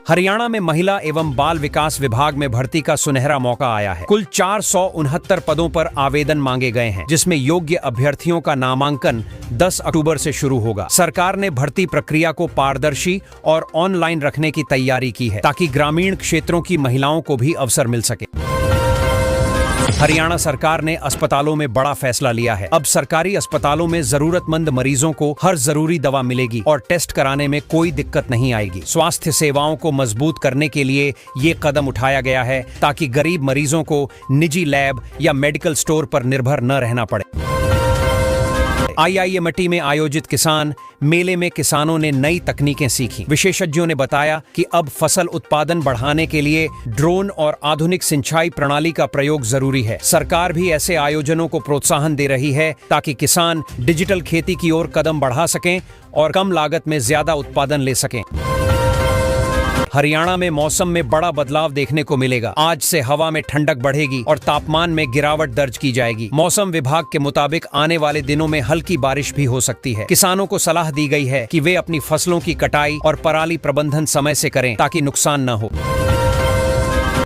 हरियाणा में महिला एवं बाल विकास विभाग में भर्ती का सुनहरा मौका आया है। कुल 469 पदों पर आवेदन मांगे गए हैं, जिसमें योग्य अभ्यर्थियों का नामांकन 10 अक्टूबर से शुरू होगा। सरकार ने भर्ती प्रक्रिया को पारदर्शी और ऑनलाइन रखने की तैयारी की है, ताकि ग्रामीण क्षेत्रों की महिलाओं को भी अवसर मिल सके। हरियाणा सरकार ने अस्पतालों में बड़ा फैसला लिया है। अब सरकारी अस्पतालों में जरूरतमंद मरीजों को हर जरूरी दवा मिलेगी और टेस्ट कराने में कोई दिक्कत नहीं आएगी। स्वास्थ्य सेवाओं को मजबूत करने के लिए ये कदम उठाया गया है, ताकि गरीब मरीजों को निजी लैब या मेडिकल स्टोर पर निर्भर न रहना पड़े। IIMT में आयोजित किसान मेले में किसानों ने नई तकनीकें सीखी। विशेषज्ञों ने बताया कि अब फसल उत्पादन बढ़ाने के लिए ड्रोन और आधुनिक सिंचाई प्रणाली का प्रयोग जरूरी है। सरकार भी ऐसे आयोजनों को प्रोत्साहन दे रही है, ताकि किसान डिजिटल खेती की ओर कदम बढ़ा सकें और कम लागत में ज्यादा उत्पादन ले सकें। हरियाणा में मौसम में बड़ा बदलाव देखने को मिलेगा। आज से हवा में ठंडक बढ़ेगी और तापमान में गिरावट दर्ज की जाएगी। मौसम विभाग के मुताबिक आने वाले दिनों में हल्की बारिश भी हो सकती है। किसानों को सलाह दी गई है कि वे अपनी फसलों की कटाई और पराली प्रबंधन समय से करें, ताकि नुकसान न हो।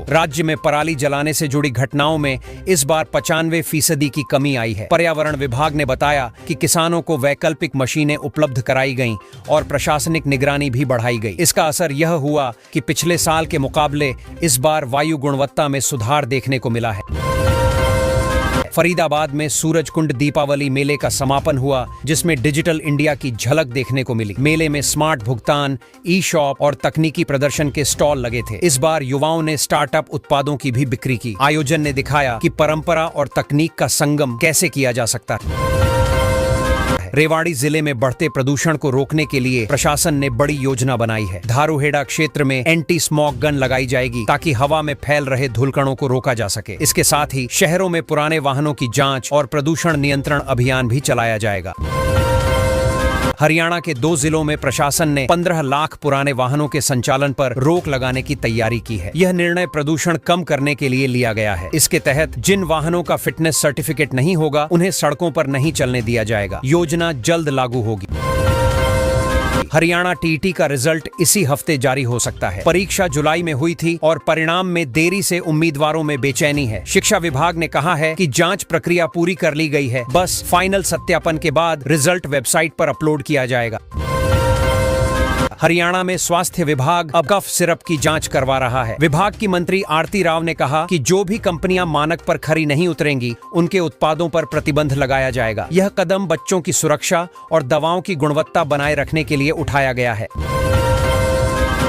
राज्य में पराली जलाने से जुड़ी घटनाओं में इस बार 95% की कमी आई है। पर्यावरण विभाग ने बताया कि किसानों को वैकल्पिक मशीनें उपलब्ध कराई गईं और प्रशासनिक निगरानी भी बढ़ाई गई। इसका असर यह हुआ कि पिछले साल के मुकाबले इस बार वायु गुणवत्ता में सुधार देखने को मिला है। फरीदाबाद में सूरजकुंड दीपावली मेले का समापन हुआ, जिसमें डिजिटल इंडिया की झलक देखने को मिली। मेले में स्मार्ट भुगतान, ई-शॉप और तकनीकी प्रदर्शन के स्टॉल लगे थे। इस बार युवाओं ने स्टार्टअप उत्पादों की भी बिक्री की। आयोजन ने दिखाया कि परंपरा और तकनीक का संगम कैसे किया जा सकता है। रेवाड़ी जिले में बढ़ते प्रदूषण को रोकने के लिए प्रशासन ने बड़ी योजना बनाई है। धारूहेड़ा क्षेत्र में एंटी स्मॉग गन लगाई जाएगी, ताकि हवा में फैल रहे धूलकणों को रोका जा सके। इसके साथ ही शहरों में पुराने वाहनों की जांच और प्रदूषण नियंत्रण अभियान भी चलाया जाएगा। हरियाणा के 2 जिलों में प्रशासन ने 15 लाख पुराने वाहनों के संचालन पर रोक लगाने की तैयारी की है। यह निर्णय प्रदूषण कम करने के लिए लिया गया है। इसके तहत जिन वाहनों का फिटनेस सर्टिफिकेट नहीं होगा, उन्हें सड़कों पर नहीं चलने दिया जाएगा। योजना जल्द लागू होगी। हरियाणा टीईटी का रिजल्ट इसी हफ्ते जारी हो सकता है। परीक्षा जुलाई में हुई थी और परिणाम में देरी से उम्मीदवारों में बेचैनी है। शिक्षा विभाग ने कहा है कि जांच प्रक्रिया पूरी कर ली गई है, बस फाइनल सत्यापन के बाद रिजल्ट वेबसाइट पर अपलोड किया जाएगा। हरियाणा में स्वास्थ्य विभाग अब कफ सिरप की जांच करवा रहा है। विभाग की मंत्री आरती राव ने कहा कि जो भी कंपनियां मानक पर खरी नहीं उतरेंगी, उनके उत्पादों पर प्रतिबंध लगाया जाएगा। यह कदम बच्चों की सुरक्षा और दवाओं की गुणवत्ता बनाए रखने के लिए उठाया गया है।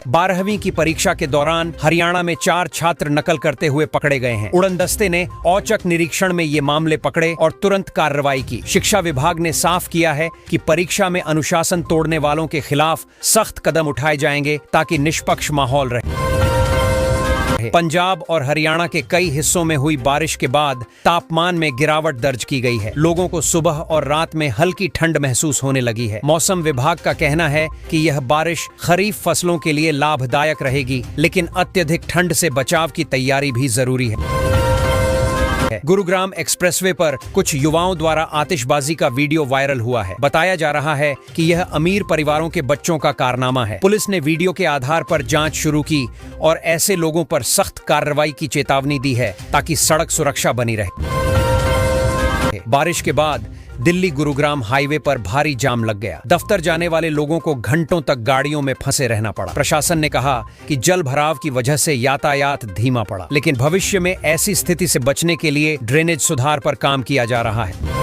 12वीं की परीक्षा के दौरान हरियाणा में 4 छात्र नकल करते हुए पकड़े गए हैं। उड़न दस्ते ने औचक निरीक्षण में ये मामले पकड़े और तुरंत कार्रवाई की। शिक्षा विभाग ने साफ किया है कि परीक्षा में अनुशासन तोड़ने वालों के खिलाफ सख्त कदम उठाए जाएंगे, ताकि निष्पक्ष माहौल रहे। पंजाब और हरियाणा के कई हिस्सों में हुई बारिश के बाद तापमान में गिरावट दर्ज की गई है। लोगों को सुबह और रात में हल्की ठंड महसूस होने लगी है। मौसम विभाग का कहना है कि यह बारिश खरीफ फसलों के लिए लाभदायक रहेगी, लेकिन अत्यधिक ठंड से बचाव की तैयारी भी जरूरी है। गुरुग्राम एक्सप्रेसवे पर कुछ युवाओं द्वारा आतिशबाजी का वीडियो वायरल हुआ है। बताया जा रहा है कि यह अमीर परिवारों के बच्चों का कारनामा है। पुलिस ने वीडियो के आधार पर जांच शुरू की और ऐसे लोगों पर सख्त कार्रवाई की चेतावनी दी है, ताकि सड़क सुरक्षा बनी रहे। बारिश के बाद दिल्ली गुरुग्राम हाईवे पर भारी जाम लग गया। दफ्तर जाने वाले लोगों को घंटों तक गाड़ियों में फंसे रहना पड़ा। प्रशासन ने कहा कि जल भराव की वजह से यातायात धीमा पड़ा, लेकिन भविष्य में ऐसी स्थिति से बचने के लिए ड्रेनेज सुधार पर काम किया जा रहा है।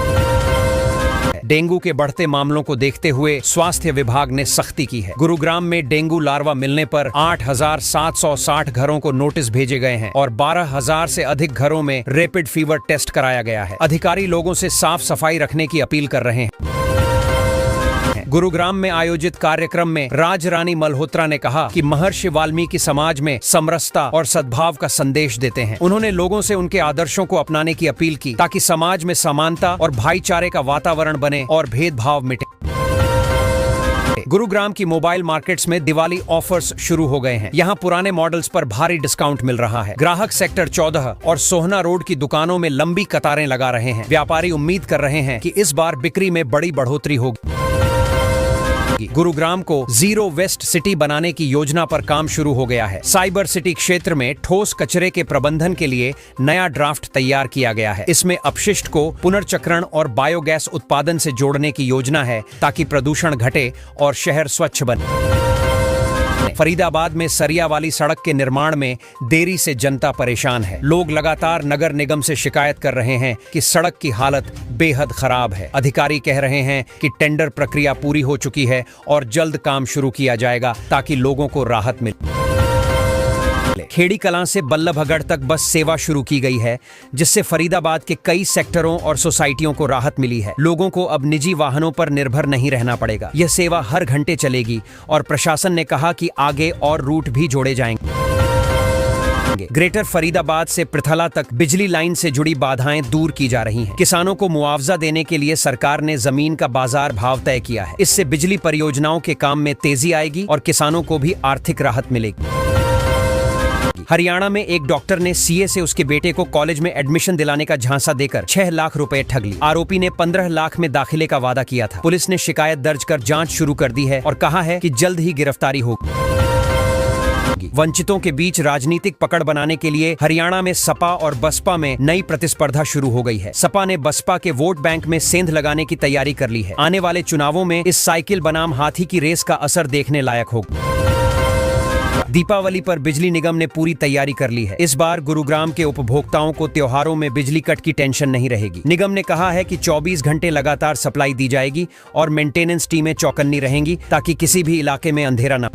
डेंगू के बढ़ते मामलों को देखते हुए स्वास्थ्य विभाग ने सख्ती की है। गुरुग्राम में डेंगू लार्वा मिलने पर 8,760 घरों को नोटिस भेजे गए हैं और 12,000 से अधिक घरों में रैपिड फीवर टेस्ट कराया गया है। अधिकारी लोगों से साफ सफाई रखने की अपील कर रहे हैं। गुरुग्राम में आयोजित कार्यक्रम में राजरानी मल्होत्रा ने कहा कि महर्षि वाल्मीकि समाज में समरसता और सद्भाव का संदेश देते हैं। उन्होंने लोगों से उनके आदर्शों को अपनाने की अपील की, ताकि समाज में समानता और भाईचारे का वातावरण बने और भेदभाव मिटे। गुरुग्राम की मोबाइल मार्केट्स में दिवाली ऑफर्स शुरू हो गए हैं। यहाँ पुराने मॉडल्स पर भारी डिस्काउंट मिल रहा है। ग्राहक सेक्टर 14 और सोहना रोड की दुकानों में लंबी कतारें लगा रहे हैं। व्यापारी उम्मीद कर रहे हैं कि इस बार बिक्री में बड़ी बढ़ोतरी होगी। गुरुग्राम को जीरो वेस्ट सिटी बनाने की योजना पर काम शुरू हो गया है। साइबर सिटी क्षेत्र में ठोस कचरे के प्रबंधन के लिए नया ड्राफ्ट तैयार किया गया है। इसमें अपशिष्ट को पुनर्चक्रण और बायोगैस उत्पादन से जोड़ने की योजना है ताकि प्रदूषण घटे और शहर स्वच्छ बने। फरीदाबाद में सरिया वाली सड़क के निर्माण में देरी से जनता परेशान है। लोग लगातार नगर निगम से शिकायत कर रहे हैं कि सड़क की हालत बेहद खराब है। अधिकारी कह रहे हैं कि टेंडर प्रक्रिया पूरी हो चुकी है और जल्द काम शुरू किया जाएगा ताकि लोगों को राहत मिले। खेड़ी कलां से बल्लभगढ़ तक बस सेवा शुरू की गई है, जिससे फरीदाबाद के कई सेक्टरों और सोसाइटियों को राहत मिली है। लोगों को अब निजी वाहनों पर निर्भर नहीं रहना पड़ेगा। यह सेवा हर घंटे चलेगी और प्रशासन ने कहा कि आगे और रूट भी जोड़े जाएंगे। ग्रेटर फरीदाबाद से पृथला तक बिजली लाइन से जुड़ी बाधाएं दूर की जा रही हैं। किसानों को मुआवजा देने के लिए सरकार ने जमीन का बाजार भाव तय किया है। इससे बिजली परियोजनाओं के काम में तेजी आएगी और किसानों को भी आर्थिक राहत मिलेगी। हरियाणा में एक डॉक्टर ने सीए से उसके बेटे को कॉलेज में एडमिशन दिलाने का झांसा देकर 6 लाख रुपए ठग ली। आरोपी ने 15 लाख में दाखिले का वादा किया था। पुलिस ने शिकायत दर्ज कर जांच शुरू कर दी है और कहा है कि जल्द ही गिरफ्तारी होगी। वंचितों के बीच राजनीतिक पकड़ बनाने के लिए हरियाणा में सपा और बसपा में नई प्रतिस्पर्धा शुरू हो गई है। सपा ने बसपा के वोट बैंक में सेंध लगाने की तैयारी कर ली है। आने वाले चुनावों में इस साइकिल बनाम हाथी की रेस का असर देखने लायक होगा। दीपावली पर बिजली निगम ने पूरी तैयारी कर ली है। इस बार गुरुग्राम के उपभोक्ताओं को त्योहारों में बिजली कट की टेंशन नहीं रहेगी। निगम ने कहा है कि 24 घंटे लगातार सप्लाई दी जाएगी और मेंटेनेंस टीमें चौकन्नी रहेंगी ताकि किसी भी इलाके में अंधेरा न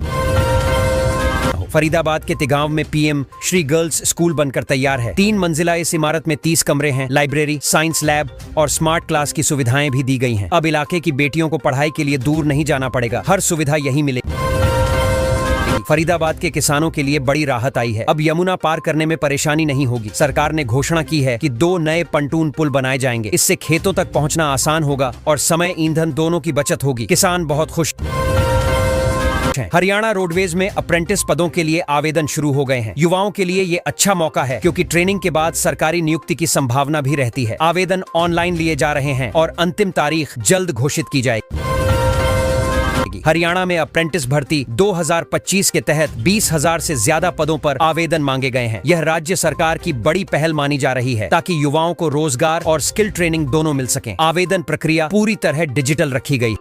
हो। फरीदाबाद के तिगांव में पीएम श्री गर्ल्स स्कूल बनकर तैयार है। 3 मंजिला इस इमारत में 30 कमरे हैं। लाइब्रेरी, साइंस लैब और स्मार्ट क्लास की सुविधाएं भी दी गई हैं। अब इलाके की बेटियों को पढ़ाई के लिए दूर नहीं जाना पड़ेगा। हर सुविधा यहीं मिलेगी। फरीदाबाद के किसानों के लिए बड़ी राहत आई है। अब यमुना पार करने में परेशानी नहीं होगी। सरकार ने घोषणा की है कि 2 नए पंटून पुल बनाए जाएंगे। इससे खेतों तक पहुंचना आसान होगा और समय ईंधन दोनों की बचत होगी। किसान बहुत खुश हैं। हरियाणा रोडवेज में अप्रेंटिस पदों के लिए आवेदन शुरू हो गए हैं। युवाओं के लिए ये अच्छा मौका है क्योंकि ट्रेनिंग के बाद सरकारी नियुक्ति की संभावना भी रहती है। आवेदन ऑनलाइन लिए जा रहे हैं और अंतिम तारीख जल्द घोषित की जाएगी। हरियाणा में अप्रेंटिस भर्ती 2025 के तहत 20,000 से ज्यादा पदों पर आवेदन मांगे गए हैं। यह राज्य सरकार की बड़ी पहल मानी जा रही है ताकि युवाओं को रोजगार और स्किल ट्रेनिंग दोनों मिल सकें। आवेदन प्रक्रिया पूरी तरह डिजिटल रखी गई।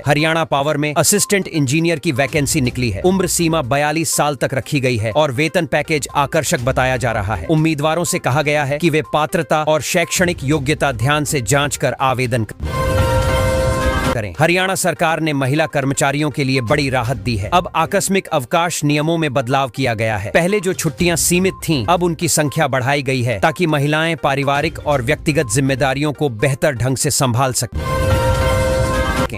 हरियाणा पावर में असिस्टेंट इंजीनियर की वैकेंसी निकली है। उम्र सीमा 42 साल तक रखी गई है और वेतन पैकेज आकर्षक बताया जा रहा है। उम्मीदवारों से कहा गया है कि वे पात्रता और शैक्षणिक योग्यता ध्यान से जांच कर आवेदन करें। हरियाणा सरकार ने महिला कर्मचारियों के लिए बड़ी राहत दी है। अब आकस्मिक अवकाश नियमों में बदलाव किया गया है। पहले जो छुट्टियां सीमित थीं, अब उनकी संख्या बढ़ाई गई है ताकि महिलाएं पारिवारिक और व्यक्तिगत जिम्मेदारियों को बेहतर ढंग से संभाल सकें।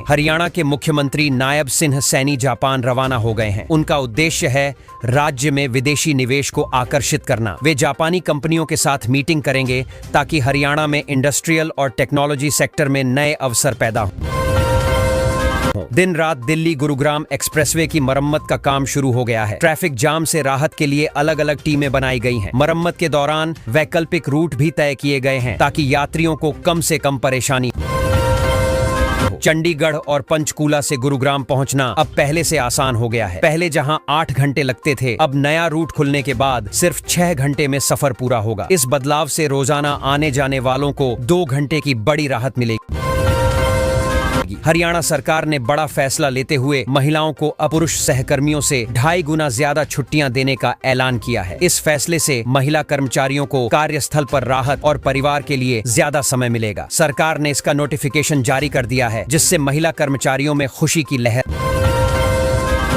हरियाणा के मुख्यमंत्री नायब सिंह सैनी जापान रवाना हो गए हैं। उनका उद्देश्य है राज्य में विदेशी निवेश को आकर्षित करना। वे जापानी कंपनियों के साथ मीटिंग करेंगे ताकि हरियाणा में इंडस्ट्रियल और टेक्नोलॉजी सेक्टर में नए अवसर पैदा हों। दिन रात दिल्ली गुरुग्राम एक्सप्रेसवे की मरम्मत का काम शुरू हो गया है। ट्रैफिक जाम से राहत के लिए अलग अलग टीमें बनाई गई हैं। मरम्मत के दौरान वैकल्पिक रूट भी तय किए गए हैं ताकि यात्रियों को कम से कम परेशानी। चंडीगढ़ और पंचकूला से गुरुग्राम पहुंचना अब पहले से आसान हो गया है। पहले जहां 8 घंटे लगते थे, अब नया रूट खुलने के बाद सिर्फ 6 घंटे में सफर पूरा होगा। इस बदलाव से रोजाना आने जाने वालों को 2 घंटे की बड़ी राहत मिलेगी। हरियाणा सरकार ने बड़ा फैसला लेते हुए महिलाओं को अपुरुष सहकर्मियों से 2.5 गुना ज्यादा छुट्टियां देने का ऐलान किया है। इस फैसले से महिला कर्मचारियों को कार्यस्थल पर राहत और परिवार के लिए ज्यादा समय मिलेगा। सरकार ने इसका नोटिफिकेशन जारी कर दिया है, जिससे महिला कर्मचारियों में खुशी की लहर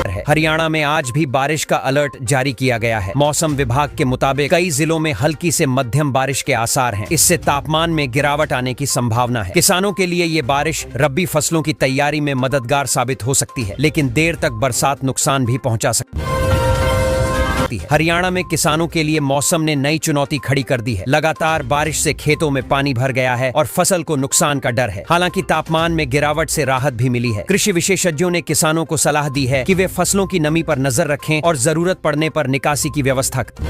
है। हरियाणा में आज भी बारिश का अलर्ट जारी किया गया है। मौसम विभाग के मुताबिक कई जिलों में हल्की से मध्यम बारिश के आसार हैं। इससे तापमान में गिरावट आने की संभावना है। किसानों के लिए ये बारिश रबी फसलों की तैयारी में मददगार साबित हो सकती है, लेकिन देर तक बरसात नुकसान भी पहुंचा सकती है। हरियाणा में किसानों के लिए मौसम ने नई चुनौती खड़ी कर दी है। लगातार बारिश से खेतों में पानी भर गया है और फसल को नुकसान का डर है। हालांकि तापमान में गिरावट से राहत भी मिली है। कृषि विशेषज्ञों ने किसानों को सलाह दी है कि वे फसलों की नमी पर नजर रखें और जरूरत पड़ने पर निकासी की व्यवस्था करें।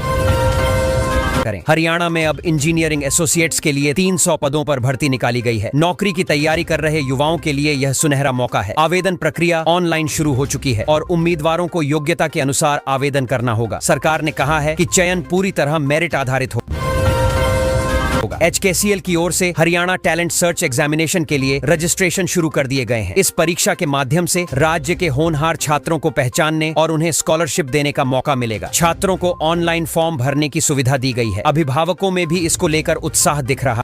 करें। हरियाणा में अब इंजीनियरिंग एसोसिएट्स के लिए 300 पदों पर भर्ती निकाली गई है। नौकरी की तैयारी कर रहे युवाओं के लिए यह सुनहरा मौका है। आवेदन प्रक्रिया ऑनलाइन शुरू हो चुकी है और उम्मीदवारों को योग्यता के अनुसार आवेदन करना होगा। सरकार ने कहा है कि चयन पूरी तरह मेरिट आधारित होगा। HKCL की ओर से हरियाणा टैलेंट सर्च एग्जामिनेशन के लिए रजिस्ट्रेशन शुरू कर दिए गए हैं। इस परीक्षा के माध्यम से राज्य के होनहार छात्रों को पहचानने और उन्हें स्कॉलरशिप देने का मौका मिलेगा। छात्रों को ऑनलाइन फॉर्म भरने की सुविधा दी गई है। अभिभावकों में भी इसको लेकर उत्साह दिख रहा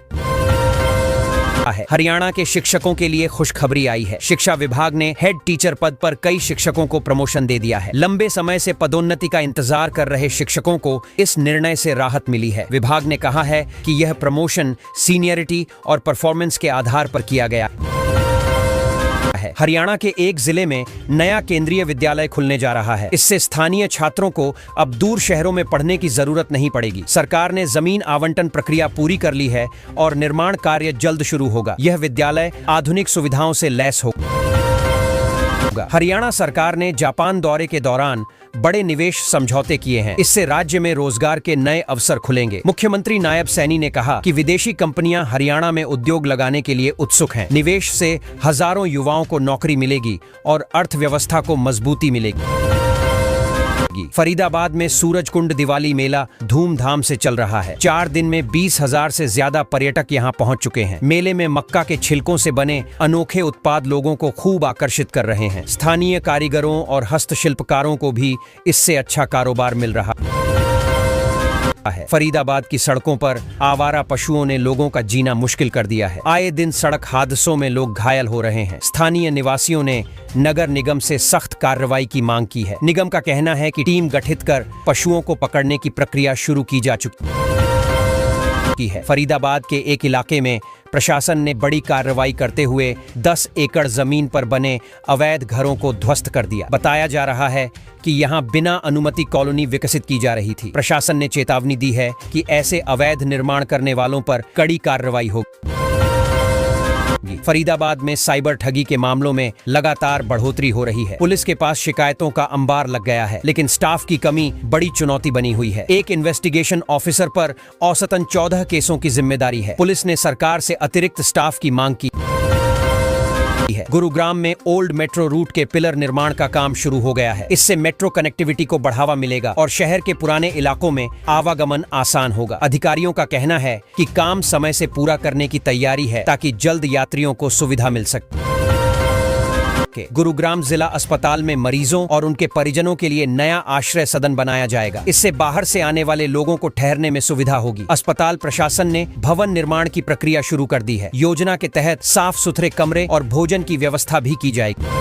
है। हरियाणा के शिक्षकों के लिए खुशखबरी आई है। शिक्षा विभाग ने हेड टीचर पद पर कई शिक्षकों को प्रमोशन दे दिया है। लंबे समय से पदोन्नति का इंतजार कर रहे शिक्षकों को इस निर्णय से राहत मिली है। विभाग ने कहा है कि यह प्रमोशन सीनियरिटी और परफॉर्मेंस के आधार पर किया गया है। हरियाणा के एक जिले में नया केंद्रीय विद्यालय खुलने जा रहा है। इससे स्थानीय छात्रों को अब दूर शहरों में पढ़ने की जरूरत नहीं पड़ेगी। सरकार ने जमीन आवंटन प्रक्रिया पूरी कर ली है और निर्माण कार्य जल्द शुरू होगा। यह विद्यालय आधुनिक सुविधाओं से लैस होगा। हरियाणा सरकार ने जापान दौरे के दौरान बड़े निवेश समझौते किए हैं। इससे राज्य में रोजगार के नए अवसर खुलेंगे। मुख्यमंत्री नायब सैनी ने कहा कि विदेशी कंपनियां हरियाणा में उद्योग लगाने के लिए उत्सुक हैं। निवेश से हजारों युवाओं को नौकरी मिलेगी और अर्थव्यवस्था को मजबूती मिलेगी। फरीदाबाद में सूरजकुंड दिवाली मेला धूमधाम से चल रहा है। 4 दिन में 20,000 से ज्यादा पर्यटक यहां पहुंच चुके हैं। मेले में मक्का के छिलकों से बने अनोखे उत्पाद लोगों को खूब आकर्षित कर रहे हैं। स्थानीय कारीगरों और हस्तशिल्पकारों को भी इससे अच्छा कारोबार मिल रहा है। फरीदाबाद की सड़कों पर आवारा पशुओं ने लोगों का जीना मुश्किल कर दिया है। आए दिन सड़क हादसों में लोग घायल हो रहे हैं। स्थानीय निवासियों ने नगर निगम से सख्त कार्रवाई की मांग की है। निगम का कहना है कि टीम गठित कर पशुओं को पकड़ने की प्रक्रिया शुरू की जा चुकी है। फरीदाबाद के एक इलाके में प्रशासन ने बड़ी कार्रवाई करते हुए 10 एकड़ जमीन पर बने अवैध घरों को ध्वस्त कर दिया। बताया जा रहा है कि यहां बिना अनुमति कॉलोनी विकसित की जा रही थी। प्रशासन ने चेतावनी दी है कि ऐसे अवैध निर्माण करने वालों पर कड़ी कार्रवाई होगी। फरीदाबाद में साइबर ठगी के मामलों में लगातार बढ़ोतरी हो रही है। पुलिस के पास शिकायतों का अंबार लग गया है, लेकिन स्टाफ की कमी बड़ी चुनौती बनी हुई है। एक इन्वेस्टिगेशन ऑफिसर पर औसतन 14 केसों की जिम्मेदारी है। पुलिस ने सरकार से अतिरिक्त स्टाफ की मांग की है। गुरुग्राम में ओल्ड मेट्रो रूट के पिलर निर्माण का काम शुरू हो गया है। इससे मेट्रो कनेक्टिविटी को बढ़ावा मिलेगा और शहर के पुराने इलाकों में आवागमन आसान होगा। अधिकारियों का कहना है कि काम समय से पूरा करने की तैयारी है ताकि जल्द यात्रियों को सुविधा मिल सके। गुरुग्राम जिला अस्पताल में मरीजों और उनके परिजनों के लिए नया आश्रय सदन बनाया जाएगा। इससे बाहर से आने वाले लोगों को ठहरने में सुविधा होगी। अस्पताल प्रशासन ने भवन निर्माण की प्रक्रिया शुरू कर दी है। योजना के तहत साफ सुथरे कमरे और भोजन की व्यवस्था भी की जाएगी।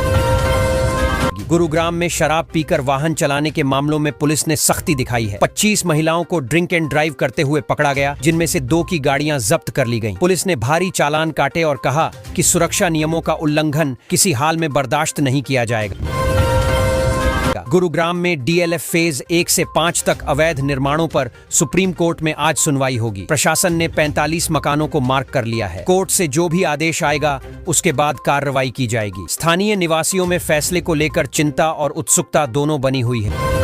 गुरुग्राम में शराब पीकर वाहन चलाने के मामलों में पुलिस ने सख्ती दिखाई है। 25 महिलाओं को ड्रिंक एंड ड्राइव करते हुए पकड़ा गया, जिनमें से 2 की गाड़ियां जब्त कर ली गईं। पुलिस ने भारी चालान काटे और कहा कि सुरक्षा नियमों का उल्लंघन किसी हाल में बर्दाश्त नहीं किया जाएगा। गुरुग्राम में DLF फेज 1 से 5 तक अवैध निर्माणों पर सुप्रीम कोर्ट में आज सुनवाई होगी। प्रशासन ने 45 मकानों को मार्क कर लिया है। कोर्ट से जो भी आदेश आएगा उसके बाद कार्रवाई की जाएगी। स्थानीय निवासियों में फैसले को लेकर चिंता और उत्सुकता दोनों बनी हुई है।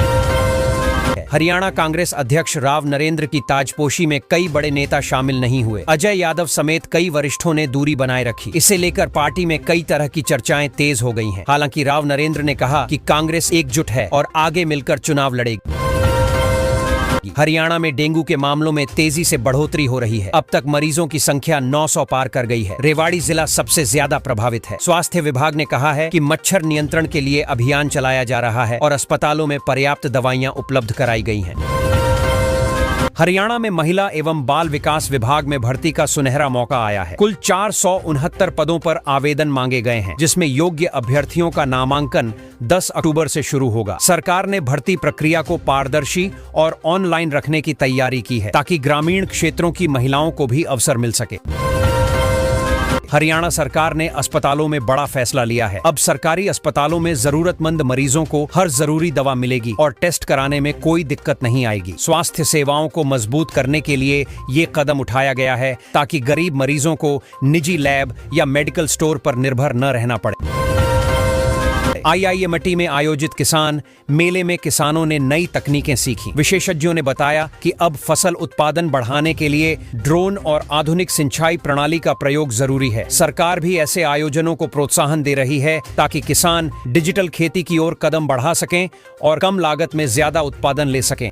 हरियाणा कांग्रेस अध्यक्ष राव नरेंद्र की ताजपोशी में कई बड़े नेता शामिल नहीं हुए। अजय यादव समेत कई वरिष्ठों ने दूरी बनाए रखी। इसे लेकर पार्टी में कई तरह की चर्चाएं तेज हो गई हैं। हालांकि राव नरेंद्र ने कहा कि कांग्रेस एकजुट है और आगे मिलकर चुनाव लड़ेगी। हरियाणा में डेंगू के मामलों में तेजी से बढ़ोतरी हो रही है। अब तक मरीजों की संख्या 900 पार कर गई है। रेवाड़ी जिला सबसे ज्यादा प्रभावित है। स्वास्थ्य विभाग ने कहा है कि मच्छर नियंत्रण के लिए अभियान चलाया जा रहा है और अस्पतालों में पर्याप्त दवाइयां उपलब्ध कराई गई हैं। हरियाणा में महिला एवं बाल विकास विभाग में भर्ती का सुनहरा मौका आया है। कुल 469 पदों पर आवेदन मांगे गए हैं, जिसमें योग्य अभ्यर्थियों का नामांकन 10 अक्टूबर से शुरू होगा। सरकार ने भर्ती प्रक्रिया को पारदर्शी और ऑनलाइन रखने की तैयारी की है, ताकि ग्रामीण क्षेत्रों की महिलाओं को भी अवसर मिल सके। हरियाणा सरकार ने अस्पतालों में बड़ा फैसला लिया है। अब सरकारी अस्पतालों में जरूरतमंद मरीजों को हर जरूरी दवा मिलेगी और टेस्ट कराने में कोई दिक्कत नहीं आएगी। स्वास्थ्य सेवाओं को मजबूत करने के लिए ये कदम उठाया गया है, ताकि गरीब मरीजों को निजी लैब या मेडिकल स्टोर पर निर्भर न रहना पड़े। IIMT में आयोजित किसान मेले में किसानों ने नई तकनीकें सीखी। विशेषज्ञों ने बताया कि अब फसल उत्पादन बढ़ाने के लिए ड्रोन और आधुनिक सिंचाई प्रणाली का प्रयोग जरूरी है। सरकार भी ऐसे आयोजनों को प्रोत्साहन दे रही है ताकि किसान डिजिटल खेती की ओर कदम बढ़ा सकें और कम लागत में ज्यादा उत्पादन ले सकें।